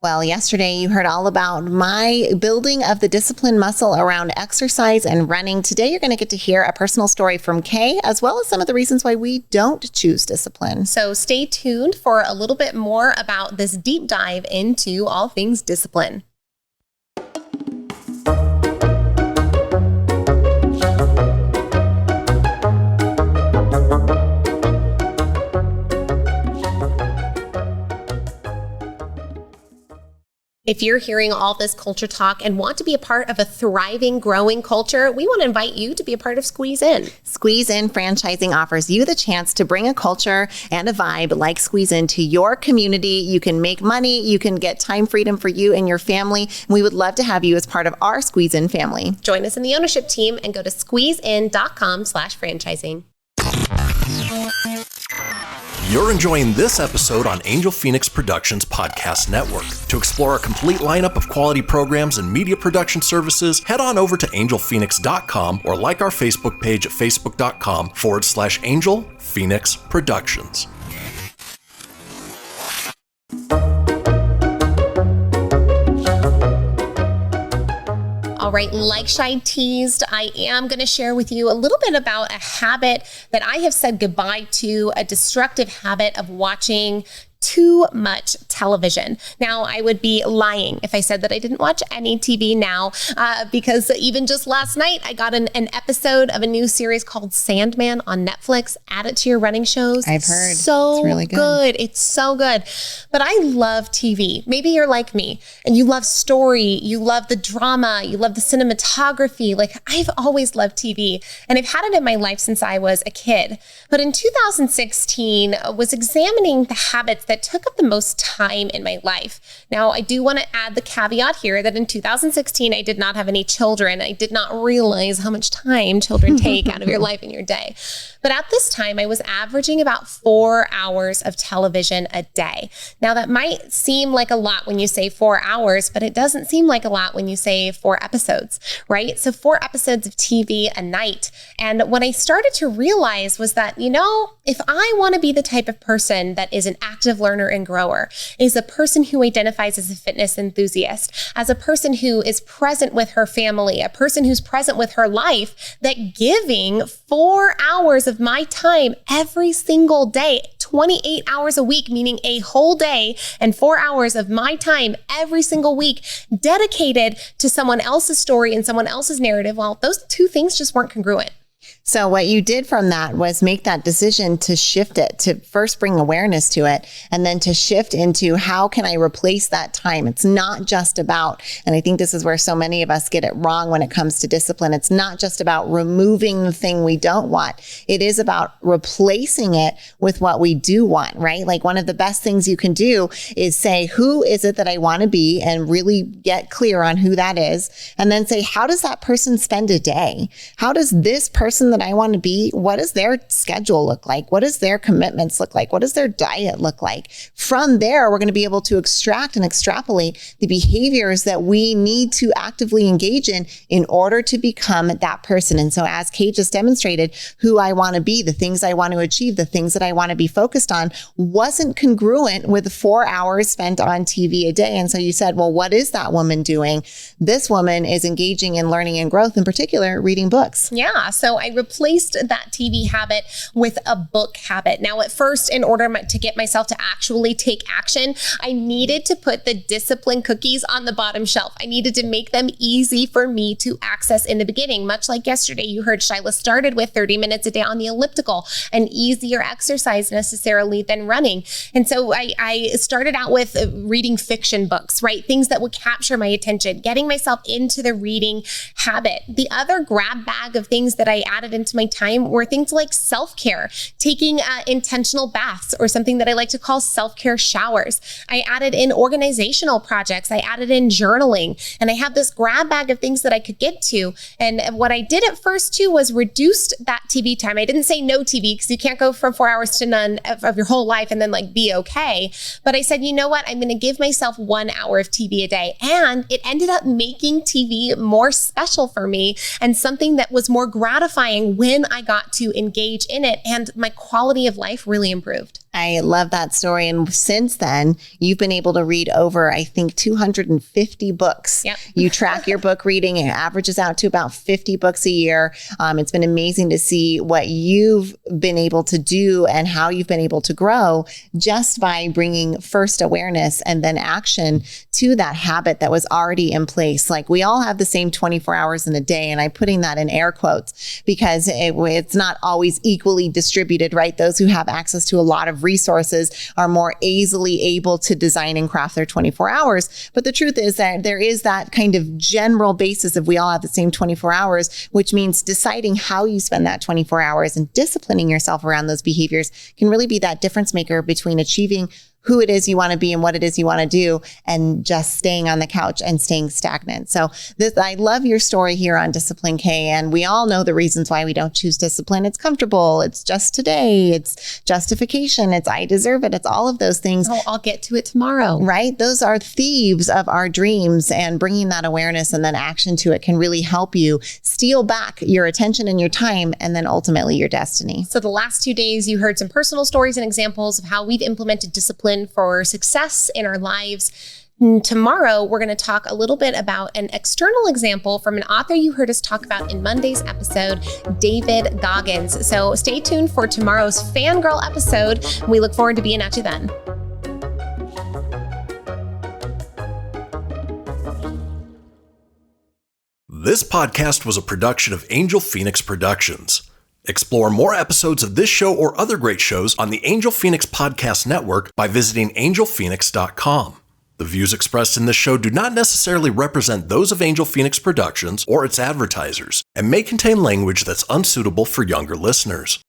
Well, yesterday you heard all about my building of the discipline muscle around exercise and running. Today you're going to get to hear a personal story from Kay, as well as some of the reasons why we don't choose discipline. So stay tuned for a little bit more about this deep dive into all things discipline. If you're hearing all this culture talk and want to be a part of a thriving, growing culture, we want to invite you to be a part of Squeeze In. Squeeze In Franchising offers you the chance to bring a culture and a vibe like Squeeze In to your community. You can make money, you can get time freedom for you and your family. We would love to have you as part of our Squeeze In family. Join us in the ownership team and go to squeezein.com/franchising. You're enjoying this episode on Angel Phoenix Productions Podcast Network. To explore a complete lineup of quality programs and media production services, head on over to angelphoenix.com or like our Facebook page at facebook.com/Angel Phoenix Productions. All right, like Shai teased, I am going to share with you a little bit about a habit that I have said goodbye to, a destructive habit of watching too much television. Now, I would be lying if I said that I didn't watch any TV now, because even just last night, I got an episode of a new series called Sandman on Netflix. Add it to your running shows. I've heard. So it's really good. It's so good. But I love TV. Maybe you're like me and you love story, you love the drama, you love the cinematography. Like, I've always loved TV and I've had it in my life since I was a kid. But in 2016, I was examining the habits that took up the most time in my life. Now, I do want to add the caveat here that in 2016, I did not have any children. I did not realize how much time children take out of your life and your day. But at this time, I was averaging about 4 hours of television a day. Now, that might seem like a lot when you say 4 hours, but it doesn't seem like a lot when you say 4 episodes, right? So 4 episodes of TV a night. And what I started to realize was that, if I want to be the type of person that is an active learner and grower, is a person who identifies as a fitness enthusiast, as a person who is present with her family, a person who's present with her life, that giving 4 hours of my time every single day, 28 hours a week, meaning a whole day, and 4 hours of my time every single week dedicated to someone else's story and someone else's narrative, well, those two things just weren't congruent. So what you did from that was make that decision to shift it, to first bring awareness to it, and then to shift into how can I replace that time? It's not just about, and I think this is where so many of us get it wrong when it comes to discipline. It's not just about removing the thing we don't want. It is about replacing it with what we do want, right? Like, one of the best things you can do is say, who is it that I want to be, and really get clear on who that is. And then say, how does that person spend a day? How does this person that I want to be, what does their schedule look like? What does their commitments look like? What does their diet look like? From there, we're going to be able to extract and extrapolate the behaviors that we need to actively engage in order to become that person. And so, as Kate just demonstrated, who I want to be, the things I want to achieve, the things that I want to be focused on wasn't congruent with 4 hours spent on TV a day. And so you said, well, what is that woman doing? This woman is engaging in learning and growth, in particular, reading books. Yeah. So I replaced that TV habit with a book habit. Now, at first, in order to get myself to actually take action, I needed to put the discipline cookies on the bottom shelf. I needed to make them easy for me to access in the beginning. Much like yesterday, you heard Shyla started with 30 minutes a day on the elliptical, an easier exercise necessarily than running. And so I started out with reading fiction books, right? Things that would capture my attention, getting myself into the reading habit. The other grab bag of things that I added into my time were things like self-care, taking intentional baths, or something that I like to call self-care showers. I added in organizational projects. I added in journaling, and I have this grab bag of things that I could get to. And what I did at first too was reduced that TV time. I didn't say no TV, because you can't go from 4 hours to none of your whole life and then be okay. But I said, you know what? I'm going to give myself 1 hour of TV a day. And it ended up making TV more special for me and something that was more gratifying when I got to engage in it, and my quality of life really improved. I love that story. And since then, you've been able to read over, I think, 250 books. Yep. You track your book reading. It averages out to about 50 books a year. It's been amazing to see what you've been able to do and how you've been able to grow just by bringing first awareness and then action to that habit that was already in place. Like, we all have the same 24 hours in a day. And I'm putting that in air quotes because it's not always equally distributed, right? Those who have access to a lot of resources are more easily able to design and craft their 24 hours. But the truth is that there is that kind of general basis of we all have the same 24 hours, which means deciding how you spend that 24 hours and disciplining yourself around those behaviors can really be that difference maker between achieving who it is you want to be and what it is you want to do, and just staying on the couch and staying stagnant. So I love your story here on discipline, Kay. And we all know the reasons why we don't choose discipline. It's comfortable. It's just today. It's justification. It's I deserve it. It's all of those things. Oh, I'll get to it tomorrow. Right? Those are thieves of our dreams, and bringing that awareness and then action to it can really help you steal back your attention and your time, and then ultimately your destiny. So the last 2 days, you heard some personal stories and examples of how we've implemented discipline for success in our lives. Tomorrow, we're going to talk a little bit about an external example from an author you heard us talk about in Monday's episode, David Goggins. So stay tuned for tomorrow's Fangirl episode. We look forward to being at you then. This podcast was a production of Angel Phoenix Productions. Explore more episodes of this show or other great shows on the Angel Phoenix Podcast Network by visiting angelphoenix.com. The views expressed in this show do not necessarily represent those of Angel Phoenix Productions or its advertisers, and may contain language that's unsuitable for younger listeners.